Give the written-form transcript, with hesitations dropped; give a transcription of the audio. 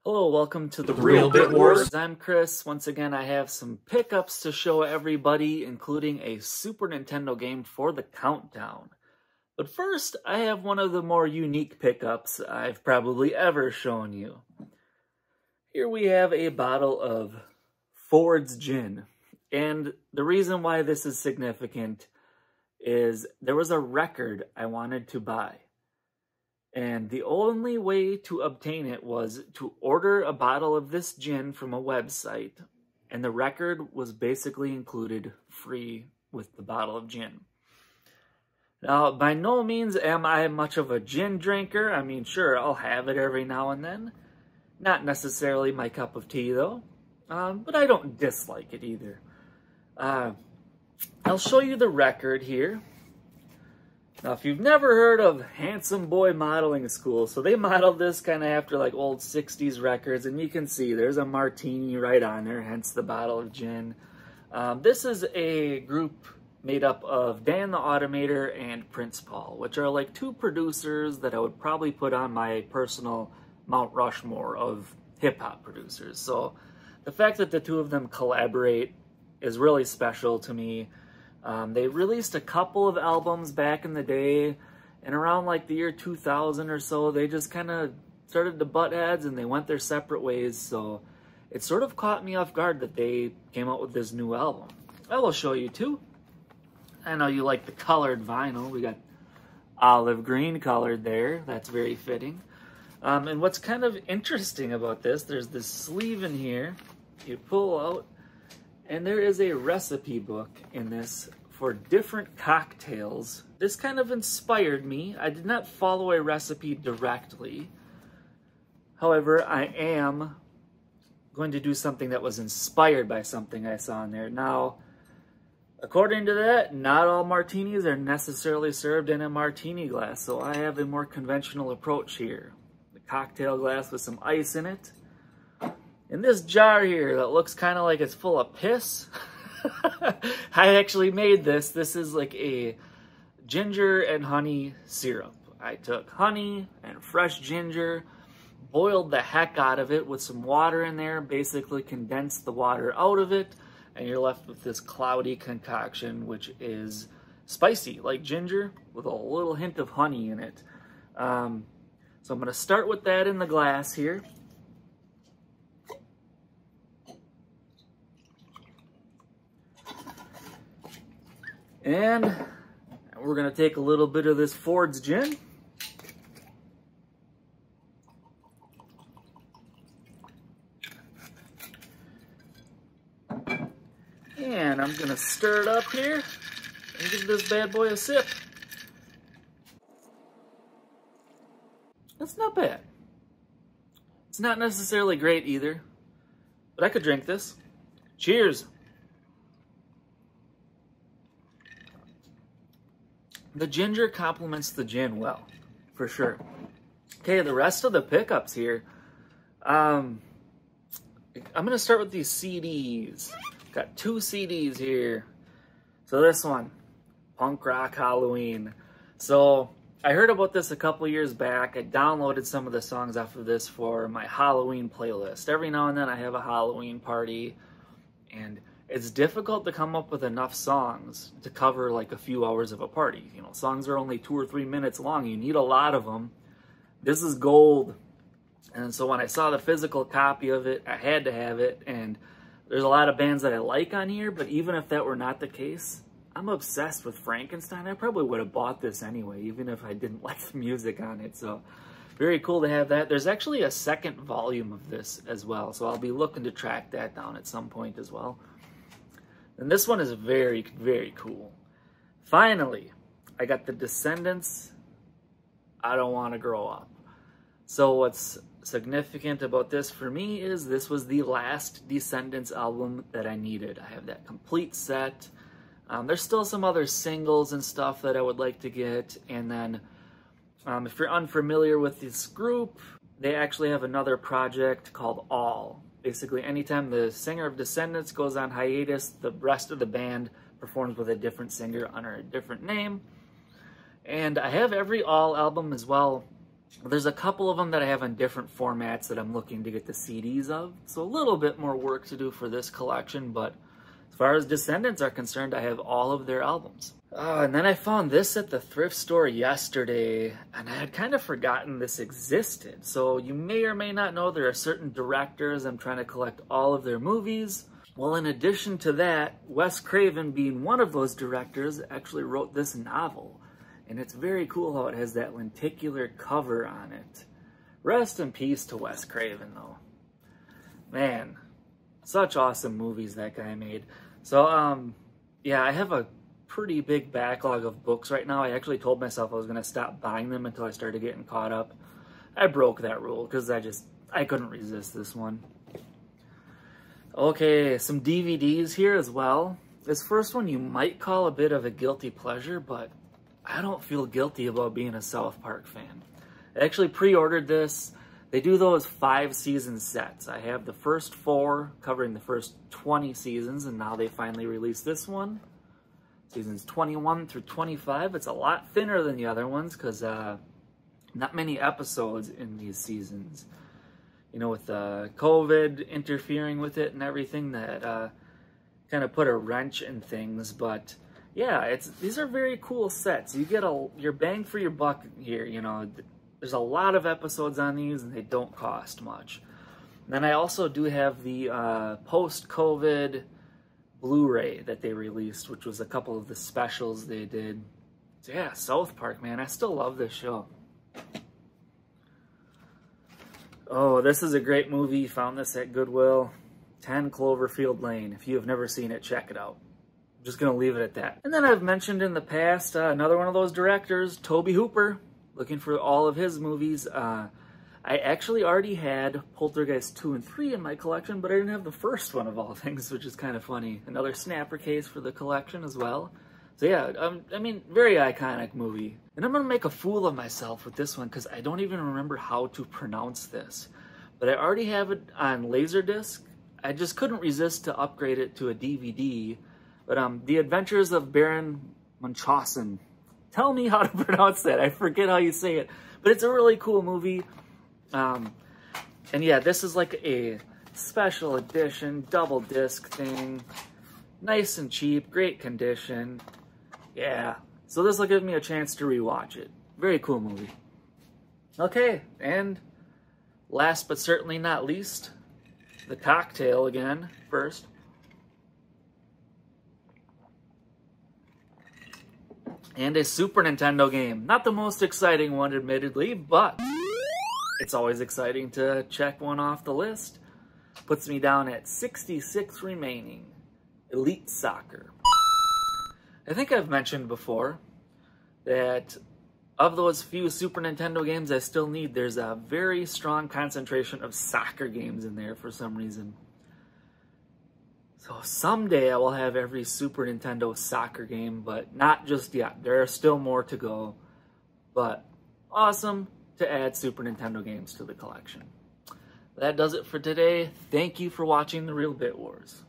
Hello, welcome to the Real Bit Wars. I'm Chris. Once again, I have some pickups to show everybody, including a Super Nintendo game for the countdown. But first, I have one of the more unique pickups I've probably ever shown you. Here we have a bottle of Ford's Gin. And the reason why this is significant is there was a record I wanted to buy. And the only way to obtain it was to order a bottle of this gin from a website, and the record was basically included free with the bottle of gin. Now, by no means am I much of a gin drinker. I mean, sure, I'll have it every now and then. Not necessarily my cup of tea, though, but I don't dislike it either. I'll show you the record here. Now, if you've never heard of Handsome Boy Modeling School, so they modeled this kind of after like old 60s records, and you can see there's a martini right on there, hence the bottle of gin. This is a group made up of Dan the Automator and Prince Paul, which are like two producers that I would probably put on my personal Mount Rushmore of hip-hop producers. So the fact that the two of them collaborate is really special to me. They released a couple of albums back in the day, and around like the year 2000 or so, they just kind of started to butt heads and they went their separate ways. So it sort of caught me off guard that they came out with this new album. I will show you too. I know you like the colored vinyl. We got olive green colored there. That's very fitting. And what's kind of interesting about this, there's this sleeve in here you pull out, and there is a recipe book in this for different cocktails. This kind of inspired me. I did not follow a recipe directly. However, I am going to do something that was inspired by something I saw in there. Now, according to that, not all martinis are necessarily served in a martini glass, so I have a more conventional approach here. The cocktail glass with some ice in it. In this jar here that looks kind of like it's full of piss, I actually made this. This is like a ginger and honey syrup. I took honey and fresh ginger, boiled the heck out of it with some water in there, basically condensed the water out of it, and you're left with this cloudy concoction, which is spicy, like ginger, with a little hint of honey in it. So I'm going to start with that in the glass here. And we're going to take a little bit of this Ford's Gin. And I'm going to stir it up here and give this bad boy a sip. That's not bad. It's not necessarily great either, but I could drink this. Cheers. The ginger complements the gin well, for sure. Okay, the rest of the pickups here. I'm going to start with these CDs. Got two CDs here. So this one, Punk Rock Halloween. So I heard about this a couple years back. I downloaded some of the songs off of this for my Halloween playlist. Every now and then I have a Halloween party, and it's difficult to come up with enough songs to cover like a few hours of a party. You know, songs are only 2 or 3 minutes long. You need a lot of them. This is gold. And so when I saw the physical copy of it, I had to have it. And there's a lot of bands that I like on here, but even if that were not the case, I'm obsessed with Frankenstein. I probably would have bought this anyway, even if I didn't like the music on it. So very cool to have that. There's actually a second volume of this as well, so I'll be looking to track that down at some point as well. And this one is very, very cool. Finally, I got the Descendants, I Don't Want to Grow Up. So what's significant about this for me is this was the last Descendants album that I needed. I have that complete set. There's still some other singles and stuff that I would like to get. And then if you're unfamiliar with this group, they actually have another project called All. Basically, anytime the singer of Descendants goes on hiatus, the rest of the band performs with a different singer under a different name. And I have every All album as well. There's a couple of them that I have in different formats that I'm looking to get the CDs of, so a little bit more work to do for this collection, but as far as Descendants are concerned, I have all of their albums. And then I found this at the thrift store yesterday, and I had kind of forgotten this existed. So you may or may not know there are certain directors I'm trying to collect all of their movies. Well, in addition to that, Wes Craven, being one of those directors, actually wrote this novel. And it's very cool how it has that lenticular cover on it. Rest in peace to Wes Craven, though. Man, such awesome movies that guy made. So, yeah, I have a pretty big backlog of books right now. I actually told myself I was going to stop buying them until I started getting caught up. I broke that rule because I couldn't resist this one. Okay, some DVDs here as well. This first one you might call a bit of a guilty pleasure, but I don't feel guilty about being a South Park fan. I actually pre-ordered this. They do those 5-season sets. I have the first 4 covering the first 20 seasons, and now they finally released this one. Seasons 21 through 25. It's a lot thinner than the other ones because not many episodes in these seasons. You know, with COVID interfering with it and everything, that kind of put a wrench in things. But yeah, these are very cool sets. You get your bang for your buck here. You know, there's a lot of episodes on these, and they don't cost much. And then I also do have the post-COVID Blu-ray that they released, which was a couple of the specials they did. So yeah, South Park, man, I still love this show. Oh, this is a great movie. Found this at Goodwill. 10 Cloverfield Lane. If you have never seen it, check it out. I'm just going to leave it at that. And then I've mentioned in the past, another one of those directors, Tobe Hooper. Looking for all of his movies. I actually already had Poltergeist 2 and 3 in my collection, but I didn't have the first one of all things, which is kind of funny. Another snapper case for the collection as well. So yeah, I mean, very iconic movie. And I'm going to make a fool of myself with this one because I don't even remember how to pronounce this. But I already have it on Laserdisc. I just couldn't resist to upgrade it to a DVD. But The Adventures of Baron Munchausen. Tell me how to pronounce that. I forget how you say it. But it's a really cool movie. And yeah, this is like a special edition, double disc thing. Nice and cheap, great condition. Yeah, so this will give me a chance to rewatch it. Very cool movie. Okay, and last but certainly not least, the cocktail again, first. And a Super Nintendo game. Not the most exciting one, admittedly, but it's always exciting to check one off the list. Puts me down at 66 remaining. Elite Soccer. I think I've mentioned before that of those few Super Nintendo games I still need, there's a very strong concentration of soccer games in there for some reason. So someday I will have every Super Nintendo soccer game, but not just yet. There are still more to go, but awesome to add Super Nintendo games to the collection. That does it for today. Thank you for watching The Real Bit Wars.